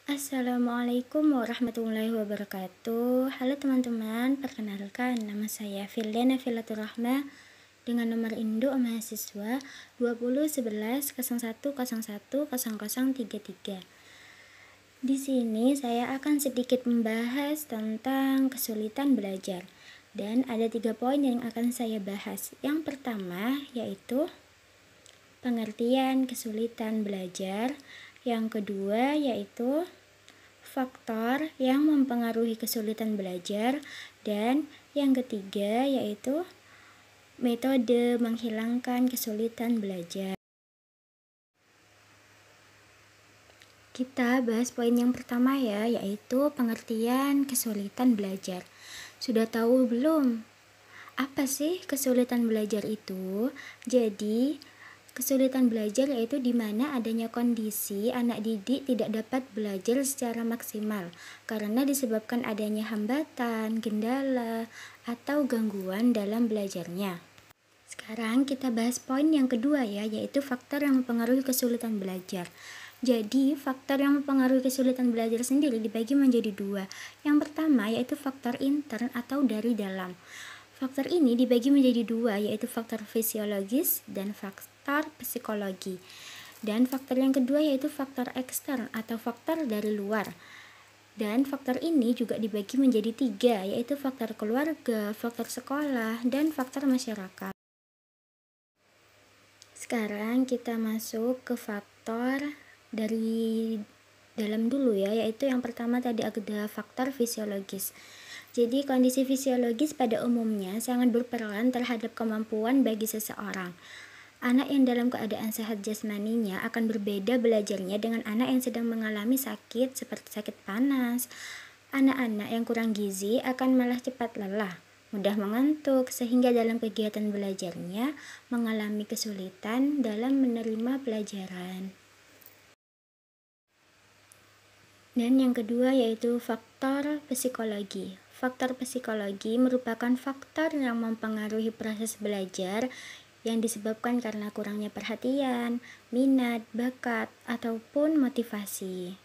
Assalamualaikum warahmatullahi wabarakatuh. Halo teman-teman, perkenalkan nama saya Firdana Filaturahma dengan nomor induk mahasiswa 201101010033. Di sini saya akan sedikit membahas tentang kesulitan belajar dan ada 3 poin yang akan saya bahas. Yang pertama yaitu pengertian kesulitan belajar. Yang kedua yaitu faktor yang mempengaruhi kesulitan belajar, dan yang ketiga yaitu metode menghilangkan kesulitan belajar. Kita bahas poin yang pertama ya, yaitu pengertian kesulitan belajar. Sudah tahu belum? Apa sih kesulitan belajar itu? Jadi, kesulitan belajar yaitu di mana adanya kondisi anak didik tidak dapat belajar secara maksimal karena disebabkan adanya hambatan, kendala, atau gangguan dalam belajarnya. Sekarang kita bahas poin yang kedua ya, yaitu faktor yang mempengaruhi kesulitan belajar. Jadi, faktor yang mempengaruhi kesulitan belajar sendiri dibagi menjadi 2. Yang pertama yaitu faktor intern atau dari dalam. Faktor ini dibagi menjadi 2, yaitu faktor fisiologis dan faktor psikologi. Dan faktor yang kedua yaitu faktor ekstern atau faktor dari luar. Dan faktor ini juga dibagi menjadi 3, yaitu faktor keluarga, faktor sekolah, dan faktor masyarakat. Sekarang kita masuk ke faktor dari dalam dulu ya, yaitu yang pertama tadi ada faktor fisiologis. Jadi kondisi fisiologis pada umumnya sangat berperan terhadap kemampuan bagi seseorang. Anak yang dalam keadaan sehat jasmaninya akan berbeda belajarnya dengan anak yang sedang mengalami sakit seperti sakit panas. Anak-anak yang kurang gizi akan malah cepat lelah, mudah mengantuk, sehingga dalam kegiatan belajarnya mengalami kesulitan dalam menerima pelajaran. Dan yang kedua yaitu faktor psikologi. Faktor psikologi merupakan faktor yang mempengaruhi proses belajar yang disebabkan karena kurangnya perhatian, minat, bakat, ataupun motivasi.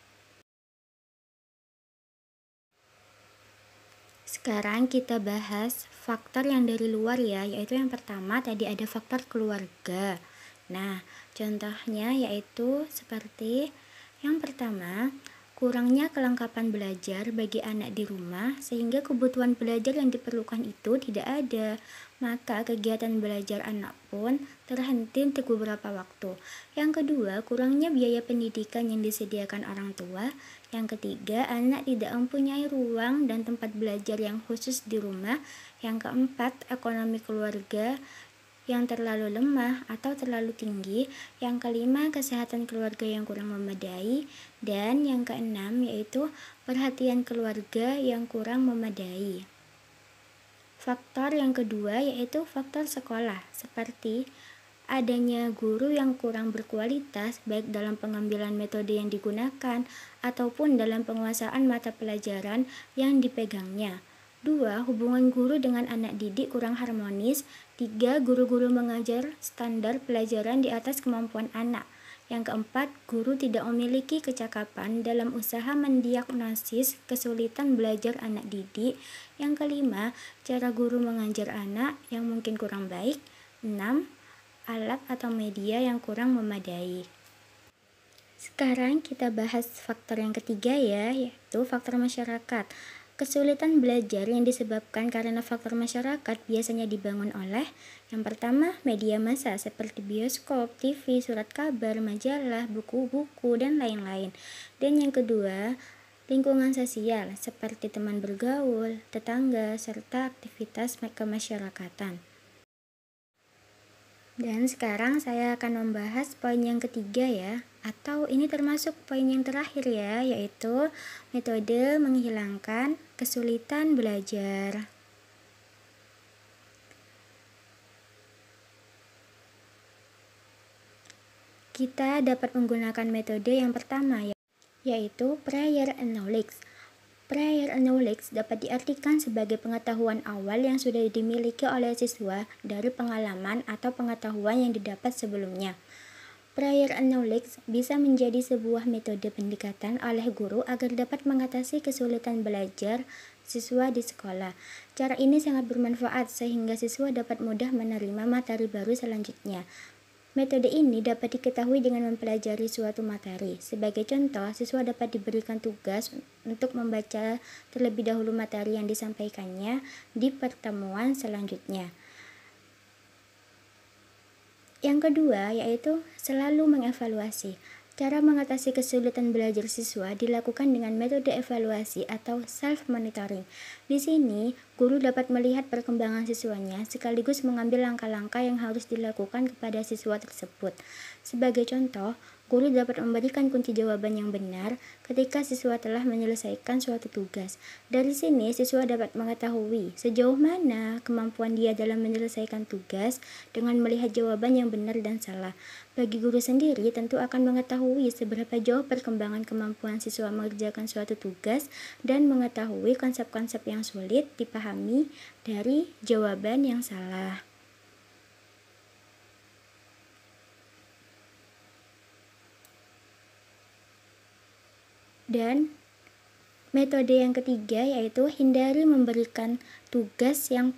Sekarang kita bahas faktor yang dari luar ya, yaitu yang pertama tadi ada faktor keluarga. Nah, contohnya yaitu seperti yang pertama, kurangnya kelengkapan belajar bagi anak di rumah sehingga kebutuhan belajar yang diperlukan itu tidak ada. Maka kegiatan belajar anak pun terhenti untuk beberapa waktu. Yang kedua, kurangnya biaya pendidikan yang disediakan orang tua. Yang ketiga, anak tidak mempunyai ruang dan tempat belajar yang khusus di rumah. Yang keempat, ekonomi keluarga yang terlalu lemah atau terlalu tinggi. Yang kelima, kesehatan keluarga yang kurang memadai. Dan yang keenam yaitu perhatian keluarga yang kurang memadai. Faktor yang kedua yaitu faktor sekolah, seperti adanya guru yang kurang berkualitas baik dalam pengambilan metode yang digunakan ataupun dalam penguasaan mata pelajaran yang dipegangnya. 2. Hubungan guru dengan anak didik kurang harmonis. 3. Guru-guru mengajar standar pelajaran di atas kemampuan anak. Yang keempat, guru tidak memiliki kecakapan dalam usaha mendiagnosis kesulitan belajar anak didik. Yang kelima, cara guru mengajar anak yang mungkin kurang baik. 6. Alat atau media yang kurang memadai. Sekarang kita bahas faktor yang ketiga ya, yaitu faktor masyarakat. Kesulitan belajar yang disebabkan karena faktor masyarakat biasanya dibangun oleh yang pertama, media massa seperti bioskop, TV, surat kabar, majalah, buku-buku, dan lain-lain. Dan yang kedua, lingkungan sosial seperti teman bergaul, tetangga, serta aktivitas kemasyarakatan. Dan sekarang saya akan membahas poin yang ketiga ya, atau ini termasuk poin yang terakhir ya, yaitu metode menghilangkan kesulitan belajar. Kita dapat menggunakan metode yang pertama yaitu prior knowledge. Prior knowledge dapat diartikan sebagai pengetahuan awal yang sudah dimiliki oleh siswa dari pengalaman atau pengetahuan yang didapat sebelumnya. Prior knowledge bisa menjadi sebuah metode pendekatan oleh guru agar dapat mengatasi kesulitan belajar siswa di sekolah. Cara ini sangat bermanfaat sehingga siswa dapat mudah menerima materi baru selanjutnya. Metode ini dapat diketahui dengan mempelajari suatu materi. Sebagai contoh, siswa dapat diberikan tugas untuk membaca terlebih dahulu materi yang disampaikannya di pertemuan selanjutnya. Yang kedua, yaitu selalu mengevaluasi. Cara mengatasi kesulitan belajar siswa dilakukan dengan metode evaluasi atau self-monitoring. Di sini, guru dapat melihat perkembangan siswanya sekaligus mengambil langkah-langkah yang harus dilakukan kepada siswa tersebut. Sebagai contoh, guru dapat memberikan kunci jawaban yang benar ketika siswa telah menyelesaikan suatu tugas. Dari sini, siswa dapat mengetahui sejauh mana kemampuan dia dalam menyelesaikan tugas dengan melihat jawaban yang benar dan salah. Bagi guru sendiri, tentu akan mengetahui seberapa jauh perkembangan kemampuan siswa mengerjakan suatu tugas dan mengetahui konsep-konsep yang sulit dipahami dari jawaban yang salah. Dan metode yang ketiga yaitu hindari memberikan tugas yang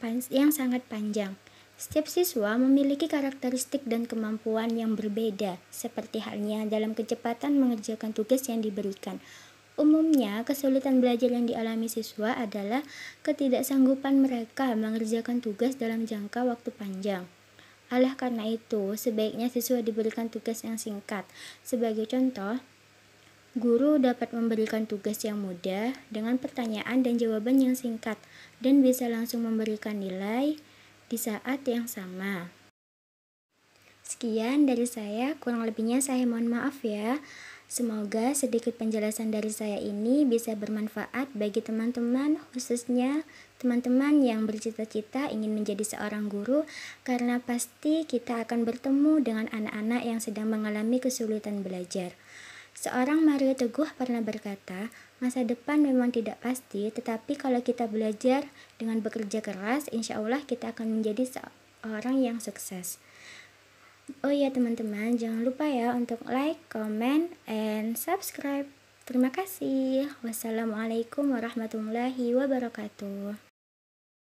sangat panjang. Setiap siswa memiliki karakteristik dan kemampuan yang berbeda, seperti halnya dalam kecepatan mengerjakan tugas yang diberikan. Umumnya, kesulitan belajar yang dialami siswa adalah ketidaksanggupan mereka mengerjakan tugas dalam jangka waktu panjang. Oleh karena itu, sebaiknya siswa diberikan tugas yang singkat. Sebagai contoh, guru dapat memberikan tugas yang mudah dengan pertanyaan dan jawaban yang singkat dan bisa langsung memberikan nilai di saat yang sama. Sekian dari saya, kurang lebihnya saya mohon maaf ya. Semoga sedikit penjelasan dari saya ini bisa bermanfaat bagi teman-teman, khususnya teman-teman yang bercita-cita ingin menjadi seorang guru, karena pasti kita akan bertemu dengan anak-anak yang sedang mengalami kesulitan belajar. Seorang Mario Teguh pernah berkata, masa depan memang tidak pasti, tetapi kalau kita belajar dengan bekerja keras, insya Allah kita akan menjadi seorang yang sukses. Oh iya teman-teman, jangan lupa ya untuk like, comment, and subscribe. Terima kasih. Wassalamualaikum warahmatullahi wabarakatuh.